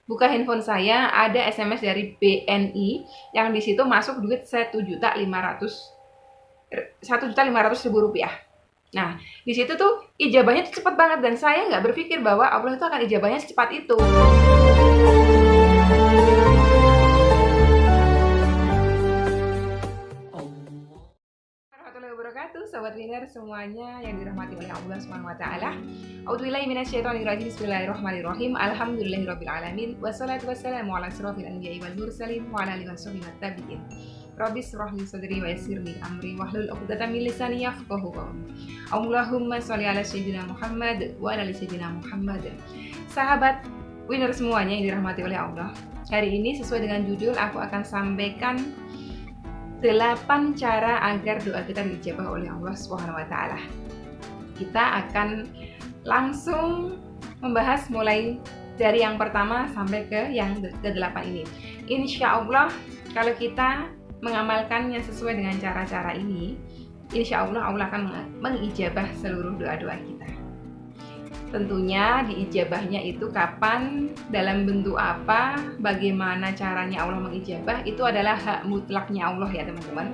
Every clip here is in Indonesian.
buka handphone saya, ada SMS dari BNI yang di situ masuk duit 1.500.000 rupiah. Nah, di situ tuh ijabahnya tuh cepat banget, dan saya nggak berpikir bahwa Allah itu akan ijabahnya secepat itu. Warahmatullahi wabarakatuh, sobat winner semuanya yang dirahmati oleh Allah Subhanahu wa taala. A'udzubillahi minasyaitonirrajim. Bismillahirrahmanirrahim. Alhamdulillahirabbil alamin. Wassalatu wassalamu ala asyrofil anbiya'i wal mursalin wa ala alihi washabbihi wattabi'in. Rabbi shrah li sadri wa yassir li amri wahlul 'uqdatam min lisani yafqahu qawli. Allahumma shalli ala sayyidina Muhammad wa ala ali sayyidina Muhammad. Sahabat winner semuanya yang dirahmati oleh Allah. Hari ini sesuai dengan judul aku akan sampaikan 8 cara agar doa kita dijabah oleh Allah Subhanahu wa taala. Kita akan langsung membahas mulai dari yang pertama sampai ke yang ke-8 ini. Insya Allah kalau kita mengamalkannya sesuai dengan cara-cara ini, insya Allah Allah akan mengijabah seluruh doa-doa kita. Tentunya diijabahnya itu kapan, dalam bentuk apa, bagaimana caranya Allah mengijabah, itu adalah hak mutlaknya Allah ya teman-teman.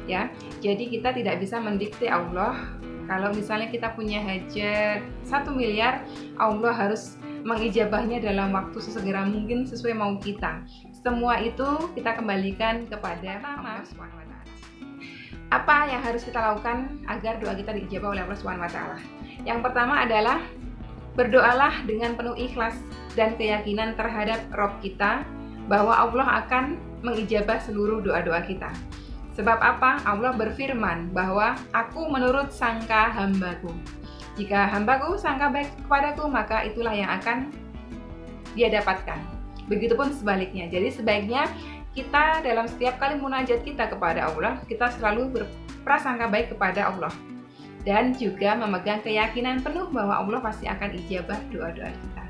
Ya, jadi kita tidak bisa mendikte Allah. Kalau misalnya kita punya hajat 1 miliar, Allah harus mengijabahnya dalam waktu sesegera mungkin sesuai mau kita. Semua itu kita kembalikan kepada Allah Subhanahu wa taala. Apa yang harus kita lakukan agar doa kita diijabah oleh Allah Subhanahu wa taala? Yang pertama adalah berdoalah dengan penuh ikhlas dan keyakinan terhadap Rabb kita bahwa Allah akan mengijabah seluruh doa-doa kita. Sebab apa? Allah berfirman bahwa aku menurut sangka hambaku. Jika hambaku sangka baik kepadaku, maka itulah yang akan dia dapatkan. Begitupun sebaliknya. Jadi sebaiknya kita dalam setiap kali munajat kita kepada Allah, kita selalu berprasangka baik kepada Allah. Dan juga memegang keyakinan penuh bahwa Allah pasti akan ijabah doa-doa kita.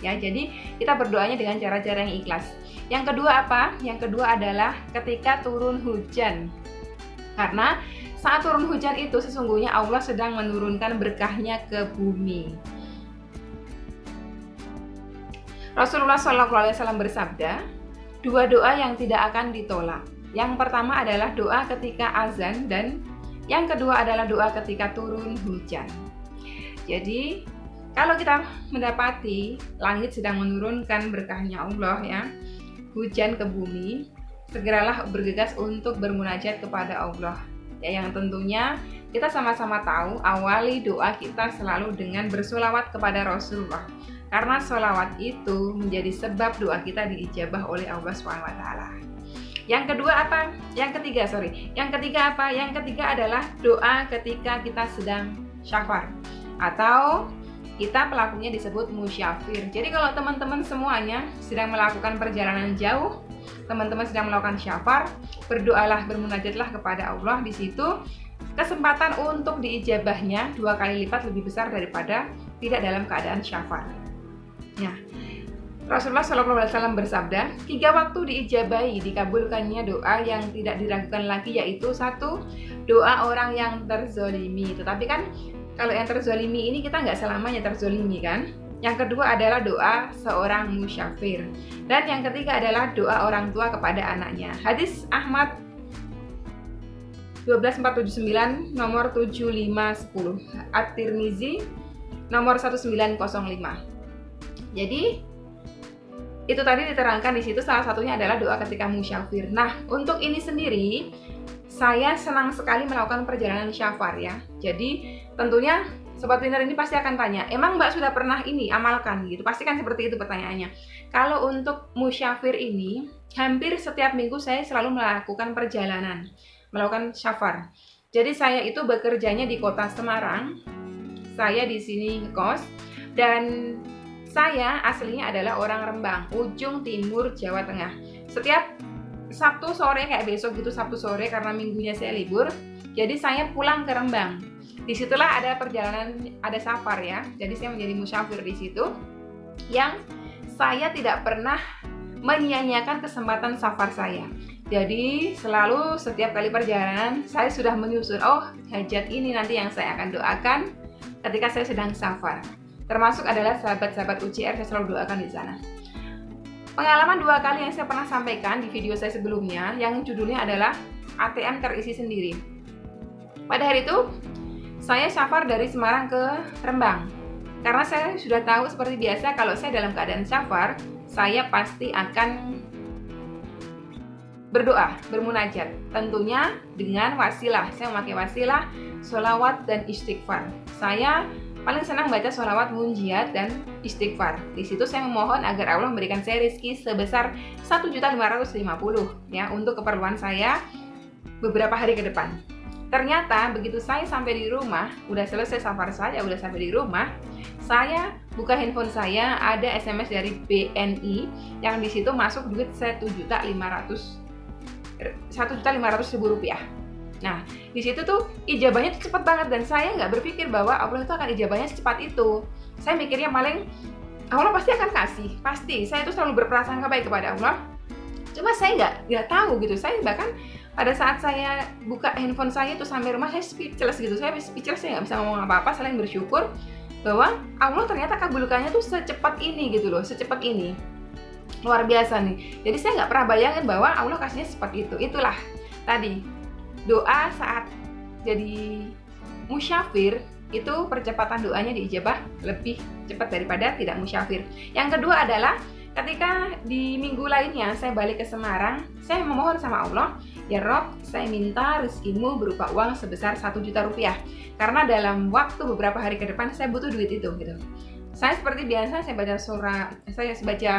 Ya, jadi kita berdoanya dengan cara-cara yang ikhlas. Yang kedua apa? Yang kedua adalah ketika turun hujan. Karena saat turun hujan itu sesungguhnya Allah sedang menurunkan berkahnya ke bumi. Rasulullah SAW bersabda, 2 doa yang tidak akan ditolak. Yang pertama adalah doa ketika azan, dan yang kedua adalah doa ketika turun hujan. Jadi, kalau kita mendapati langit sedang menurunkan berkahnya Allah ya, hujan ke bumi, segeralah bergegas untuk bermunajat kepada Allah. Ya, yang tentunya kita sama-sama tahu awali doa kita selalu dengan bersolawat kepada Rasulullah. Karena sholawat itu menjadi sebab doa kita diijabah oleh Allah SWT. Yang kedua apa? Yang ketiga apa? Yang ketiga adalah doa ketika kita sedang syafar, atau kita pelakunya disebut musyafir. Jadi kalau teman-teman semuanya sedang melakukan perjalanan jauh, teman-teman sedang melakukan syafar, berdoalah, bermunajatlah kepada Allah. Di situ kesempatan untuk diijabahnya 2 kali lipat lebih besar daripada tidak dalam keadaan syafar. Ya, Rasulullah SAW bersabda, 3 waktu diijabahi, dikabulkannya doa yang tidak diragukan lagi, yaitu 1, doa orang yang terzolimi. Tetapi kan kalau yang terzolimi ini kita nggak selamanya terzolimi kan. Yang kedua adalah doa seorang musyafir. Dan yang ketiga adalah doa orang tua kepada anaknya. Hadis Ahmad 12479 nomor 7510, At-Tirmizi nomor 1905. Jadi itu tadi diterangkan di situ, salah satunya adalah doa ketika musyafir. Nah, untuk ini sendiri saya senang sekali melakukan perjalanan syafar ya. Jadi tentunya sobat winner ini pasti akan tanya, emang Mbak sudah pernah ini amalkan gitu? Pasti kan seperti itu pertanyaannya. Kalau untuk musyafir ini, hampir setiap minggu saya selalu melakukan perjalanan, melakukan syafar. Jadi saya itu bekerjanya di kota Semarang. Saya di sini ngekos, dan saya aslinya adalah orang Rembang, ujung timur Jawa Tengah. Setiap Sabtu sore kayak besok gitu, Sabtu sore karena minggunya saya libur, jadi saya pulang ke Rembang. Disitulah ada perjalanan, ada safar ya. Jadi saya menjadi musyafir di situ, yang saya tidak pernah menyia-nyiakan kesempatan safar saya. Jadi selalu setiap kali perjalanan saya sudah menyusun, oh hajat ini nanti yang saya akan doakan ketika saya sedang safar. Termasuk adalah sahabat-sahabat UCR, saya selalu doakan di sana. Pengalaman 2 kali yang saya pernah sampaikan di video saya sebelumnya, yang judulnya adalah ATM terisi sendiri. Pada hari itu, saya safar dari Semarang ke Rembang. Karena saya sudah tahu seperti biasa kalau saya dalam keadaan safar, saya pasti akan berdoa, bermunajat. Tentunya dengan wasilah. Saya memakai wasilah, sholawat, dan istighfar. Saya paling senang baca sholawat, munjiat, dan istighfar. Di situ saya memohon agar Allah memberikan saya rezeki sebesar 1.550.000 ya untuk keperluan saya beberapa hari ke depan. Ternyata begitu saya sampai di rumah, udah selesai safar saya, udah sampai di rumah, saya buka handphone saya, ada SMS dari BNI yang di situ masuk duit 1.500.000 rupiah. Nah, di situ tuh ijabahnya tuh cepat banget dan saya nggak berpikir bahwa Allah itu akan ijabahnya secepat itu. Saya mikirnya paling Allah pasti akan kasih, pasti. Saya itu selalu berprasangka baik kepada Allah. Cuma saya nggak tahu gitu. Saya bahkan pada saat saya buka handphone saya itu sampai rumah saya speechless gitu. Saya nggak bisa ngomong apa-apa selain bersyukur bahwa Allah ternyata kabulkannya tuh secepat ini gitu loh, secepat ini. Luar biasa nih. Jadi saya nggak pernah bayangin bahwa Allah kasihnya secepat itu. Itulah tadi doa saat jadi musyafir itu percepatan doanya diijabah lebih cepat daripada tidak musyafir. Yang kedua adalah ketika di minggu lainnya saya balik ke Semarang, saya memohon sama Allah, ya Rob, saya minta rezekimu berupa uang sebesar 1 juta rupiah. Karena dalam waktu beberapa hari ke depan saya butuh duit itu gitu. Saya seperti biasa saya baca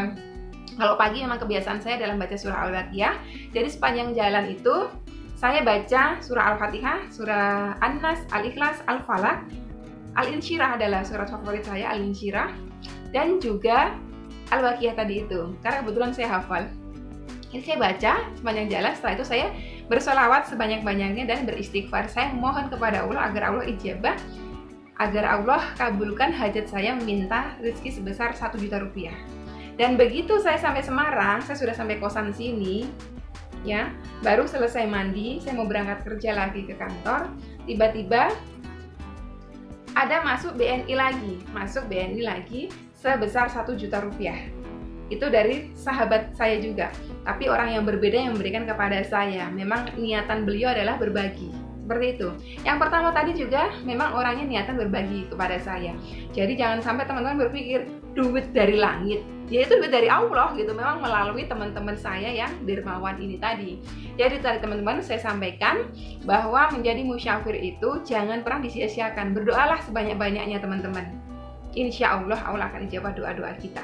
kalau pagi memang kebiasaan saya dalam baca surah Al-Baqarah. Jadi sepanjang jalan itu saya baca surah Al-Fatihah, surah An-Nas, Al-Ikhlas, Al-Falaq, Al-Insyirah adalah surat favorit saya, Al-Insyirah, dan juga Al-Baqarah tadi itu, karena kebetulan saya hafal. Ini saya baca sepanjang jalan, setelah itu saya bersolawat sebanyak-banyaknya dan beristighfar. Saya mohon kepada Allah agar Allah ijabah, agar Allah kabulkan hajat saya meminta rezeki sebesar 1 juta rupiah. Dan begitu saya sampai Semarang, saya sudah sampai kosan sini, ya, baru selesai mandi, saya mau berangkat kerja lagi ke kantor, tiba-tiba ada masuk BNI lagi sebesar 1 juta rupiah. Itu dari sahabat saya juga, tapi orang yang berbeda yang memberikan kepada saya. Memang niatan beliau adalah berbagi, seperti itu. Yang pertama tadi juga memang orangnya niatan berbagi kepada saya. Jadi jangan sampai teman-teman berpikir duit dari langit, yaitu duit dari Allah gitu, memang melalui teman-teman saya yang dermawan ini tadi. Jadi tadi teman-teman saya sampaikan bahwa menjadi musyafir itu jangan pernah disia-siakan. Berdoalah sebanyak-banyaknya teman-teman. Insya Allah Allah akan ijabah doa-doa kita.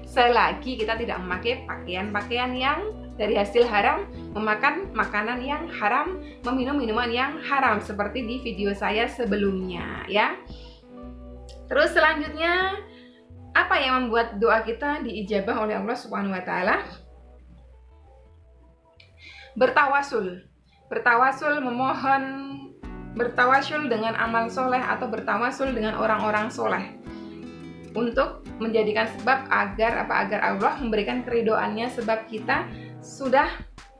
Selagi kita tidak memakai pakaian-pakaian yang dari hasil haram, memakan makanan yang haram, meminum minuman yang haram seperti di video saya sebelumnya ya. Terus selanjutnya, apa yang membuat doa kita diijabah oleh Allah Subhanahu wa taala? Bertawasul memohon, bertawasul dengan amal soleh atau bertawasul dengan orang-orang soleh untuk menjadikan sebab agar Allah memberikan keridhoannya, sebab kita sudah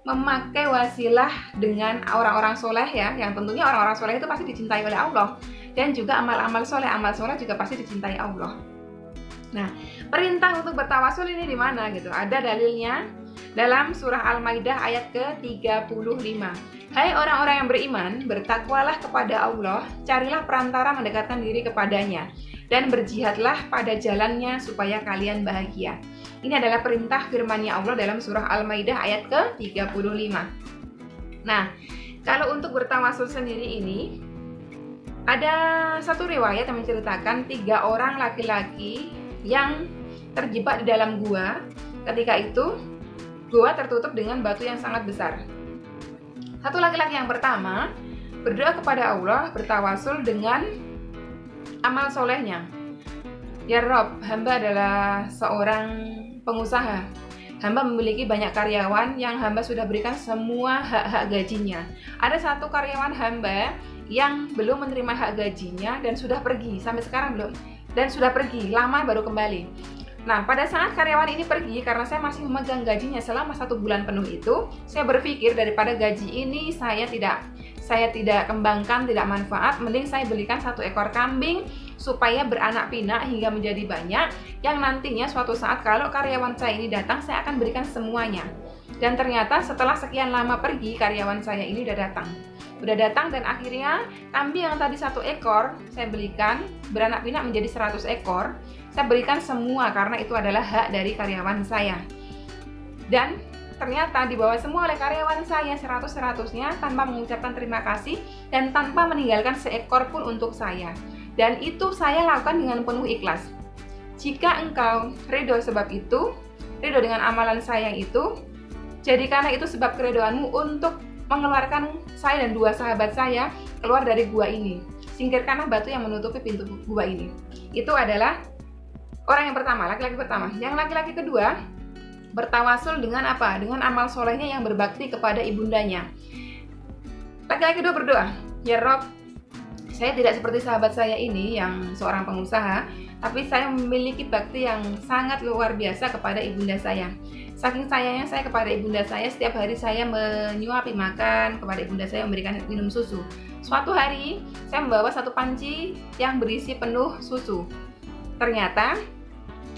memakai wasilah dengan orang-orang soleh ya, yang tentunya orang-orang soleh itu pasti dicintai oleh Allah, dan juga amal soleh juga pasti dicintai Allah. Nah, perintah untuk bertawasul ini di mana gitu? Ada dalilnya dalam surah Al-Maidah ayat ke-35. Hai orang-orang yang beriman, bertakwalah kepada Allah, carilah perantara mendekatkan diri kepadanya, dan berjihadlah pada jalannya supaya kalian bahagia. Ini adalah perintah firman-Nya Allah dalam surah Al-Maidah ayat ke-35. Nah, kalau untuk bertawasul sendiri ini, ada satu riwayat yang menceritakan 3 orang laki-laki yang terjebak di dalam gua. Ketika itu, gua tertutup dengan batu yang sangat besar. Satu laki-laki yang pertama berdoa kepada Allah, bertawasul dengan amal solehnya. Ya Rob, hamba adalah seorang pengusaha. Hamba memiliki banyak karyawan yang hamba sudah berikan semua hak-hak gajinya. Ada satu karyawan hamba yang belum menerima hak gajinya dan sudah pergi, sampai sekarang belum, dan sudah pergi, lama baru kembali. Nah, pada saat karyawan ini pergi, karena saya masih memegang gajinya selama 1 bulan penuh itu, saya berpikir daripada gaji ini saya tidak kembangkan, tidak manfaat, mending saya belikan 1 ekor kambing supaya beranak pinak hingga menjadi banyak, yang nantinya suatu saat kalau karyawan saya ini datang, saya akan berikan semuanya. Dan ternyata setelah sekian lama pergi, karyawan saya ini udah datang dan akhirnya kambing yang tadi 1 ekor saya belikan beranak pinak menjadi 100 ekor. Saya berikan semua karena itu adalah hak dari karyawan saya. Dan ternyata dibawa semua oleh karyawan saya 100-100-nya tanpa mengucapkan terima kasih dan tanpa meninggalkan seekor pun untuk saya. Dan itu saya lakukan dengan penuh ikhlas. Jika engkau ridho sebab itu, ridho dengan amalan saya itu, jadikanlah itu sebab keridhoanmu untuk mengeluarkan saya dan 2 sahabat saya keluar dari gua ini. Singkirkanlah batu yang menutupi pintu gua ini. Itu adalah orang yang pertama, laki-laki pertama. Yang laki-laki kedua bertawasul dengan apa? Dengan amal solehnya yang berbakti kepada ibundanya. Laki-laki kedua berdoa, ya Rob, saya tidak seperti sahabat saya ini yang seorang pengusaha, tapi saya memiliki bakti yang sangat luar biasa kepada ibunda saya. Saking sayangnya saya kepada ibunda saya, setiap hari saya menyuapi makan kepada ibunda saya, memberikan minum susu. Suatu hari, saya membawa 1 panci yang berisi penuh susu. Ternyata,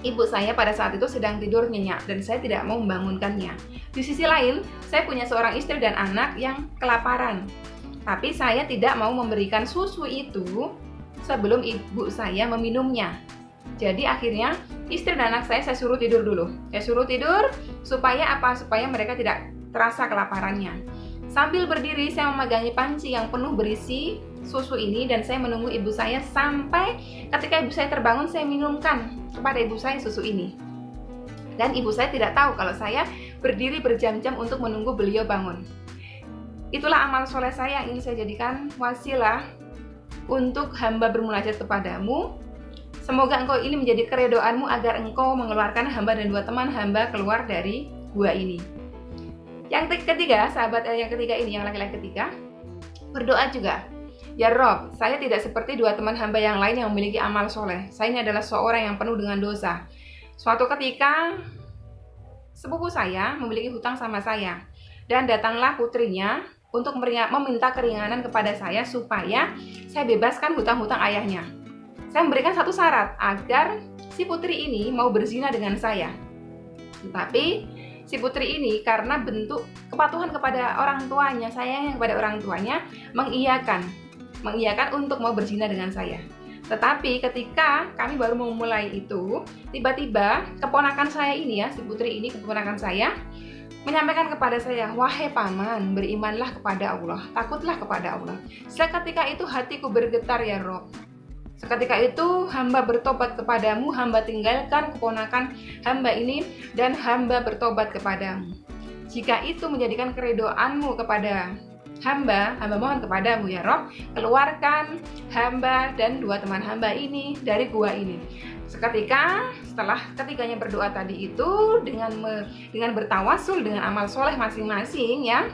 ibu saya pada saat itu sedang tidur nyenyak dan saya tidak mau membangunkannya. Di sisi lain, saya punya seorang istri dan anak yang kelaparan. Tapi saya tidak mau memberikan susu itu sebelum ibu saya meminumnya. Jadi akhirnya istri dan anak saya suruh tidur dulu. Saya suruh tidur supaya apa? Supaya mereka tidak terasa kelaparannya. Sambil berdiri saya memegangi panci yang penuh berisi susu ini dan saya menunggu ibu saya sampai ketika ibu saya terbangun, saya minumkan kepada ibu saya susu ini. Dan ibu saya tidak tahu kalau saya berdiri berjam-jam untuk menunggu beliau bangun. Itulah amal soleh saya yang ingin saya jadikan wasilah untuk hamba bermunajat kepadamu. Semoga engkau ini menjadi keredoanmu agar engkau mengeluarkan hamba dan 2 teman hamba keluar dari gua ini. Yang ketiga, sahabat yang ketiga ini, yang laki-laki ketiga, berdoa juga. Ya Rob, saya tidak seperti 2 teman hamba yang lain yang memiliki amal soleh. Saya ini adalah seorang yang penuh dengan dosa. Suatu ketika, sepupu saya memiliki hutang sama saya. Dan datanglah putrinya untuk meminta keringanan kepada saya supaya saya bebaskan hutang-hutang ayahnya. Saya memberikan 1 syarat agar si putri ini mau berzina dengan saya. Tetapi si putri ini karena bentuk kepatuhan kepada orang tuanya, sayangnya kepada orang tuanya, mengiyakan untuk mau berzina dengan saya. Tetapi ketika kami baru memulai itu, tiba-tiba keponakan saya ini ya, si putri ini keponakan saya, menyampaikan kepada saya, wahai paman, berimanlah kepada Allah, takutlah kepada Allah. Seketika itu hatiku bergetar ya Rob. Seketika itu hamba bertobat kepadamu, hamba tinggalkan keponakan hamba ini dan hamba bertobat kepadamu. Jika itu menjadikan keredoanmu kepada hamba mohon kepadamu ya Rob, keluarkan hamba dan 2 teman hamba ini dari gua ini. Seketika setelah ketiganya berdoa tadi itu dengan bertawasul dengan amal soleh masing-masing ya,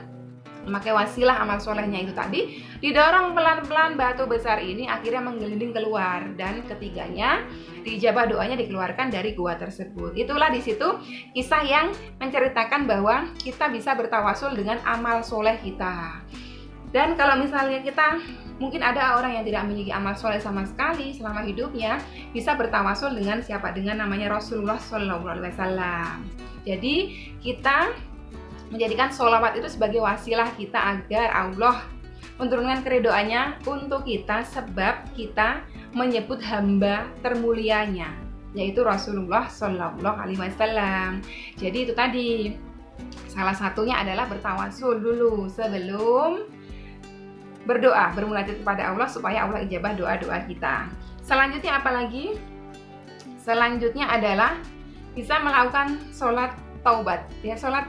memakai wasilah amal solehnya itu tadi, didorong pelan-pelan batu besar ini akhirnya menggelinding keluar dan ketiganya diijabah doanya dikeluarkan dari gua tersebut. Itulah di situ kisah yang menceritakan bahwa kita bisa bertawasul dengan amal soleh kita. Dan kalau misalnya kita mungkin ada orang yang tidak memiliki amal soleh sama sekali selama hidupnya, bisa bertawasul dengan siapa? Dengan namanya Rasulullah SAW. Jadi kita menjadikan sholawat itu sebagai wasilah kita agar Allah menurunkan keridhoannya untuk kita, sebab kita menyebut hamba termulianya, yaitu Rasulullah SAW. Jadi itu tadi salah satunya adalah bertawasul dulu sebelum berdoa, bermunajat kepada Allah supaya Allah ijabah doa-doa kita. Selanjutnya apa lagi? Selanjutnya adalah bisa melakukan sholat taubat ya, sholat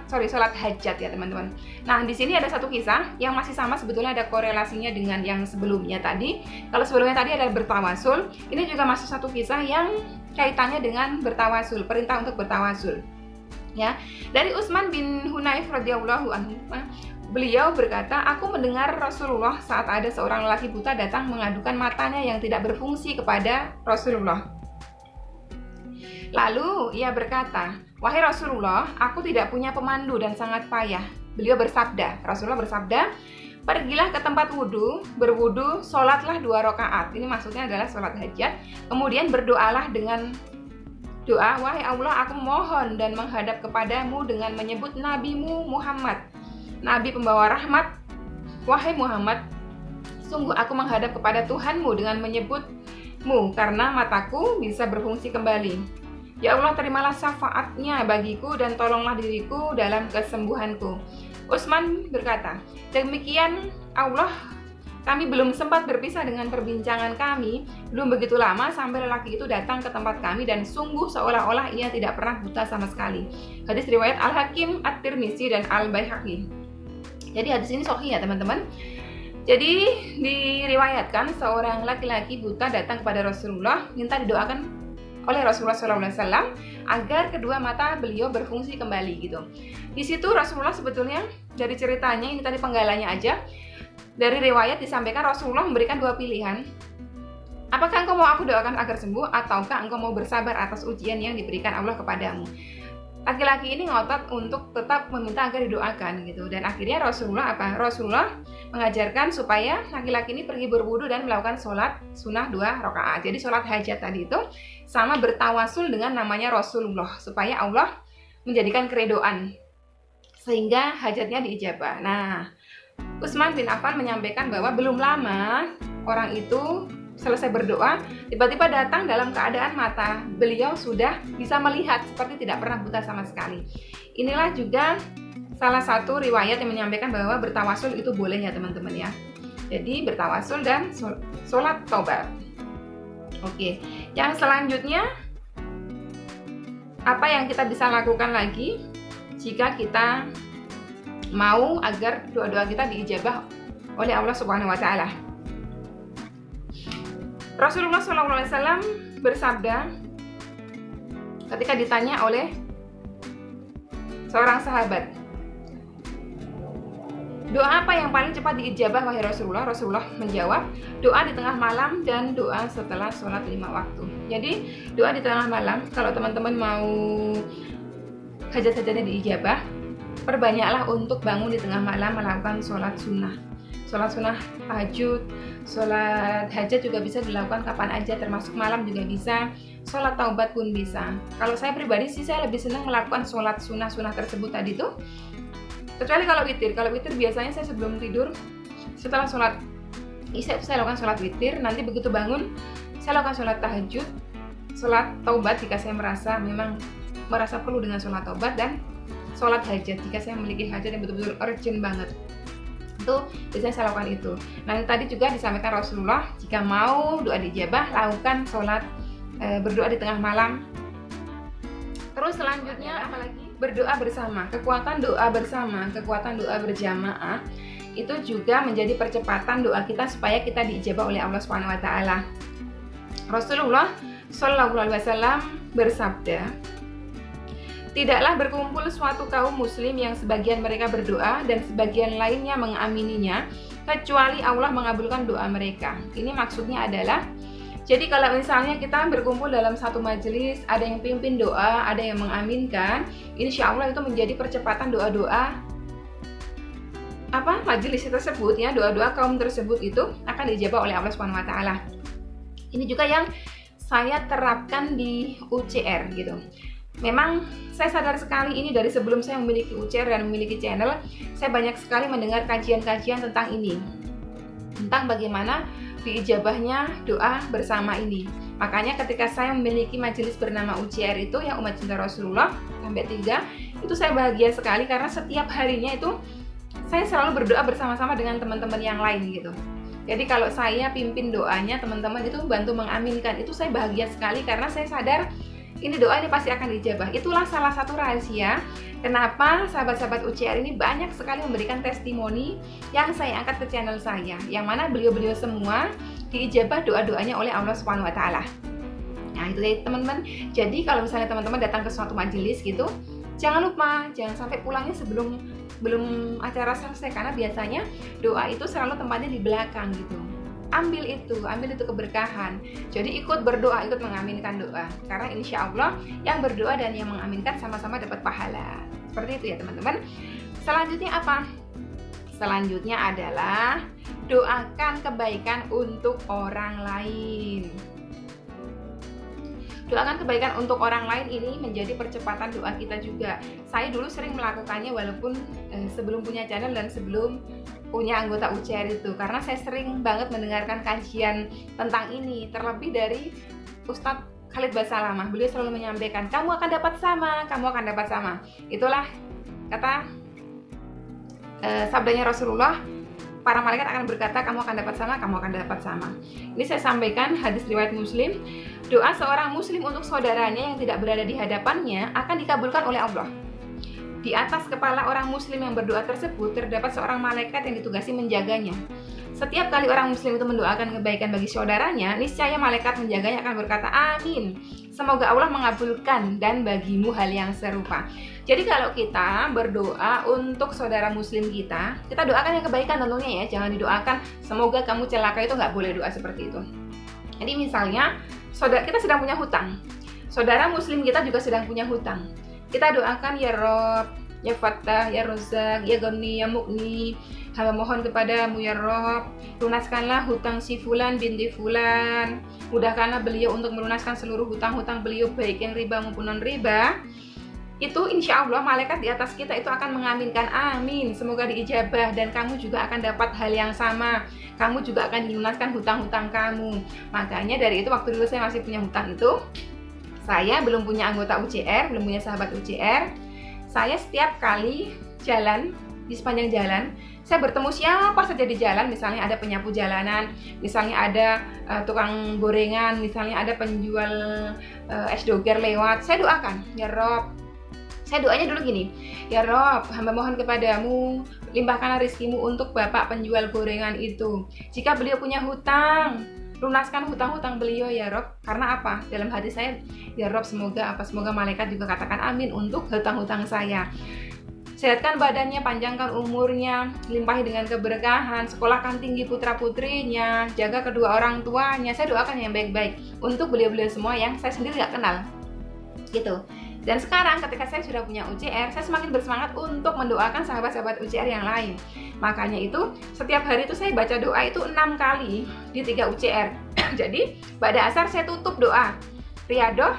hajat ya teman-teman. Nah di sini ada satu kisah yang masih sama, sebetulnya ada korelasinya dengan yang sebelumnya tadi. Kalau sebelumnya tadi adalah bertawasul, ini juga masih satu kisah yang kaitannya dengan bertawasul, perintah untuk bertawasul ya. Dari Utsman bin Hunayf radhiyallahu anhu, beliau berkata, aku mendengar Rasulullah saat ada seorang lelaki buta datang mengadukan matanya yang tidak berfungsi kepada Rasulullah. Lalu ia berkata, wahai Rasulullah, aku tidak punya pemandu dan sangat payah. Rasulullah bersabda, Pergilah ke tempat wudhu, berwudhu, sholatlah 2 rakaat. Ini maksudnya adalah sholat hajat. Kemudian berdoalah dengan doa, wahai Allah, aku mohon dan menghadap kepadamu dengan menyebut nabimu Muhammad, Nabi pembawa rahmat. Wahai Muhammad, sungguh aku menghadap kepada Tuhanmu dengan menyebutmu karena mataku bisa berfungsi kembali. Ya Allah, terimalah syafaatnya bagiku dan tolonglah diriku dalam kesembuhanku. Utsman berkata, demikian Allah, kami belum sempat berpisah dengan perbincangan kami, belum begitu lama sampai lelaki itu datang ke tempat kami dan sungguh seolah-olah ia tidak pernah buta sama sekali. Hadis riwayat Al-Hakim, At-Tirmizi, dan Al-Baihaqi. Jadi hadis ini sahih ya teman-teman. Jadi diriwayatkan seorang laki-laki buta datang kepada Rasulullah, minta didoakan oleh Rasulullah SAW agar kedua mata beliau berfungsi kembali gitu. Di situ Rasulullah sebetulnya dari ceritanya, ini tadi penggalanya aja, dari riwayat disampaikan Rasulullah memberikan 2 pilihan. Apakah engkau mau aku doakan agar sembuh, ataukah engkau mau bersabar atas ujian yang diberikan Allah kepadamu? Laki-laki ini ngotot untuk tetap meminta agar didoakan gitu. Dan akhirnya Rasulullah mengajarkan supaya laki-laki ini pergi berwudu dan melakukan sholat sunnah 2 rakaat. Jadi sholat hajat tadi itu sama bertawasul dengan namanya Rasulullah supaya Allah menjadikan keredoan sehingga hajatnya diijabah. Nah, Utsman bin Affan menyampaikan bahwa belum lama orang itu selesai berdoa, tiba-tiba datang dalam keadaan mata beliau sudah bisa melihat seperti tidak pernah buta sama sekali. Inilah juga salah satu riwayat yang menyampaikan bahwa bertawasul itu boleh ya teman-teman ya. Jadi bertawasul dan sholat taubat. Oke, yang selanjutnya apa yang kita bisa lakukan lagi jika kita mau agar doa-doa kita diijabah oleh Allah Subhanahu wa Ta'ala? Rasulullah SAW bersabda ketika ditanya oleh seorang sahabat, doa apa yang paling cepat diijabah wahai Rasulullah? Rasulullah menjawab, doa di tengah malam dan doa setelah sholat 5 waktu. Jadi doa di tengah malam, kalau teman-teman mau hajat-hajatnya diijabah, perbanyaklah untuk bangun di tengah malam melakukan sholat sunnah. Sholat sunnah tahajud, sholat hajat juga bisa dilakukan kapan aja, termasuk malam juga bisa. Sholat taubat pun bisa. Kalau saya pribadi sih saya lebih senang melakukan sholat sunnah tersebut tadi tuh. Kecuali kalau witir. Kalau witir biasanya saya sebelum tidur, setelah sholat isya itu saya lakukan sholat witir. Nanti begitu bangun saya lakukan sholat tahajud, sholat taubat jika saya merasa perlu dengan sholat taubat, dan sholat hajat jika saya memiliki hajat yang betul-betul urgent banget. Itu biasanya saya lakukan itu. Nah tadi juga disampaikan Rasulullah, jika mau doa dijabah lakukan sholat berdoa di tengah malam. Terus selanjutnya apalagi? Berdoa bersama. Kekuatan doa bersama, kekuatan doa berjamaah itu juga menjadi percepatan doa kita supaya kita diijabah oleh Allah Subhanahu wa Ta'ala. Rasulullah Shallallahu Alaihi Wasallam bersabda, tidaklah berkumpul suatu kaum muslim yang sebagian mereka berdoa dan sebagian lainnya mengamininya, kecuali Allah mengabulkan doa mereka. Ini maksudnya adalah, jadi kalau misalnya kita berkumpul dalam satu majelis, ada yang pimpin doa, ada yang mengaminkan, insya Allah itu menjadi percepatan doa-doa majelis tersebut ya, doa-doa kaum tersebut itu akan dijabah oleh Allah Subhanahu wa Ta'ala. Ini juga yang saya terapkan di UCR gitu. Memang saya sadar sekali ini dari sebelum saya memiliki UCR dan memiliki channel, saya banyak sekali mendengar kajian-kajian tentang ini, tentang bagaimana diijabahnya doa bersama ini. Makanya ketika saya memiliki majelis bernama UCR itu yang Umat Cinta Rasulullah sampai 3, itu saya bahagia sekali karena setiap harinya itu saya selalu berdoa bersama-sama dengan teman-teman yang lain gitu. Jadi kalau saya pimpin doanya, teman-teman itu bantu mengaminkan, itu saya bahagia sekali karena saya sadar ini doa ini pasti akan dijabah. Itulah salah satu rahasia kenapa sahabat-sahabat UCR ini banyak sekali memberikan testimoni yang saya angkat ke channel saya, yang mana beliau-beliau semua diijabah doa-doanya oleh Allah Subhanahu wa Ta'ala. Nah itu ya teman-teman. Jadi kalau misalnya teman-teman datang ke suatu majelis gitu, jangan lupa, jangan sampai pulangnya belum acara selesai, karena biasanya doa itu selalu tempatnya di belakang gitu. Ambil itu keberkahan. Jadi ikut berdoa, ikut mengaminkan doa. Karena insya Allah yang berdoa dan yang mengaminkan sama-sama dapat pahala. Seperti itu ya teman-teman. Selanjutnya apa? Selanjutnya adalah doakan kebaikan untuk orang lain. Doakan kebaikan untuk orang lain ini menjadi percepatan doa kita juga. Saya dulu sering melakukannya walaupun sebelum punya channel dan sebelum punya anggota UCR itu, karena saya sering banget mendengarkan kajian tentang ini, terlebih dari Ustadz Khalid Basalamah. Beliau selalu menyampaikan, kamu akan dapat sama, kamu akan dapat sama. Itulah kata sabdanya Rasulullah, para malaikat akan berkata, kamu akan dapat sama, kamu akan dapat sama. Ini saya sampaikan hadis riwayat Muslim. Doa seorang muslim untuk saudaranya yang tidak berada di hadapannya akan dikabulkan oleh Allah. Di atas kepala orang muslim yang berdoa tersebut terdapat seorang malaikat yang ditugasi menjaganya. Setiap kali orang muslim itu mendoakan kebaikan bagi saudaranya, niscaya malaikat menjaganya akan berkata, amin. Semoga Allah mengabulkan dan bagimu hal yang serupa. Jadi kalau kita berdoa untuk saudara muslim kita doakan yang kebaikan tentunya ya. Jangan didoakan semoga kamu celaka, itu nggak boleh doa seperti itu. Jadi misalnya kita sedang punya hutang, saudara muslim kita juga sedang punya hutang. Kita doakan, ya Rob, ya Fattah, ya Rozak, ya Ghani, ya Mughni, hamba mohon kepadamu ya Rob, lunaskanlah hutang si Fulan binti Fulan, mudahkanlah beliau untuk melunaskan seluruh hutang-hutang beliau baik yang riba maupun non riba. Itu insya Allah malaikat di atas kita itu akan mengaminkan, amin, semoga diijabah dan kamu juga akan dapat hal yang sama, kamu juga akan dilunaskan hutang-hutang kamu. Makanya dari itu waktu dulu saya masih punya hutang itu, saya belum punya anggota UCR, belum punya sahabat UCR, saya setiap kali jalan, di sepanjang jalan, saya bertemu siapa saja di jalan, misalnya ada penyapu jalanan, misalnya ada tukang gorengan, misalnya ada penjual es doger lewat, saya doakan, ya Rob. Saya doanya dulu gini, ya Rob, hamba mohon kepadamu, limpahkanlah rizkimu untuk bapak penjual gorengan itu. Jika beliau punya hutang, lunaskan hutang-hutang beliau ya Rob. Karena apa? Dalam hati saya, ya Rob, semoga malaikat juga katakan amin untuk hutang-hutang saya. Sehatkan badannya, panjangkan umurnya, limpahi dengan keberkahan, sekolahkan tinggi putra-putrinya, jaga kedua orang tuanya. Saya doakan yang baik-baik untuk beliau-beliau semua yang saya sendiri nggak kenal. Gitu. Dan sekarang ketika saya sudah punya UCR, saya semakin bersemangat untuk mendoakan sahabat-sahabat UCR yang lain. Makanya itu setiap hari itu saya baca doa itu 6 kali di 3 UCR. Jadi pada asar saya tutup doa riyadoh,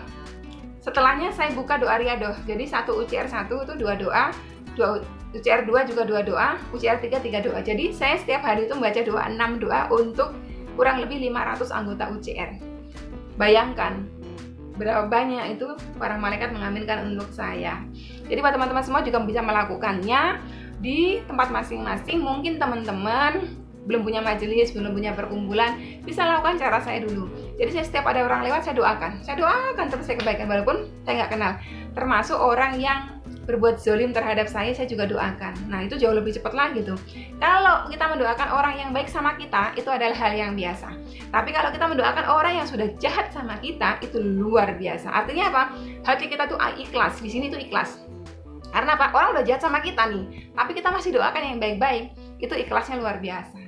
setelahnya saya buka doa riyadoh. Jadi 1 UCR 1 itu 2 doa, UCR 2 juga 2 doa, UCR 3 doa. Jadi saya setiap hari itu membaca doa 6 doa untuk kurang lebih 500 anggota UCR. Bayangkan berapa banyak itu para malaikat mengaminkan untuk saya. Jadi buat teman-teman semua juga bisa melakukannya di tempat masing-masing. Mungkin teman-teman belum punya majelis, belum punya perkumpulan, bisa lakukan cara saya dulu. Jadi saya setiap ada orang lewat, saya doakan terus saya kebaikan walaupun saya nggak kenal. Termasuk orang yang berbuat zolim terhadap saya juga doakan. Nah itu jauh lebih cepat lagi tuh. Kalau kita mendoakan orang yang baik sama kita, itu adalah hal yang biasa. Tapi kalau kita mendoakan orang yang sudah jahat sama kita, itu luar biasa. Artinya apa? Hati kita tuh ikhlas. Di sini tuh ikhlas. Karena apa? Orang udah jahat sama kita nih, tapi kita masih doakan yang baik-baik. Itu ikhlasnya luar biasa.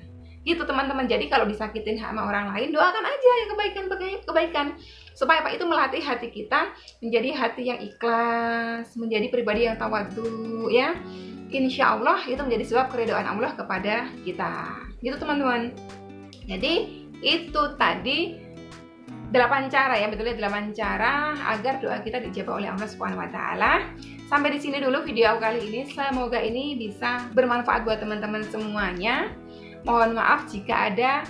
Gitu teman-teman. Jadi kalau disakitin sama orang lain, doakan aja yang kebaikan. Supaya apa? Itu melatih hati kita menjadi hati yang ikhlas, menjadi pribadi yang tawadhu ya. Insya Allah itu menjadi sebab keridhaan Allah kepada kita. Gitu teman-teman. Jadi itu tadi 8 cara ya, betulnya 8 cara agar doa kita dijawab oleh Allah Subhanahu wa taala. Sampai di sini dulu video kali ini. Semoga ini bisa bermanfaat buat teman-teman semuanya. Mohon maaf jika ada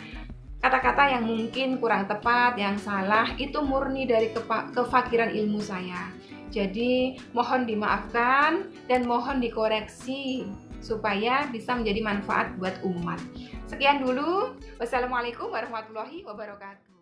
kata-kata yang mungkin kurang tepat, yang salah, itu murni dari kefakiran ilmu saya. Jadi mohon dimaafkan dan mohon dikoreksi supaya bisa menjadi manfaat buat umat. Sekian dulu. Wassalamualaikum warahmatullahi wabarakatuh.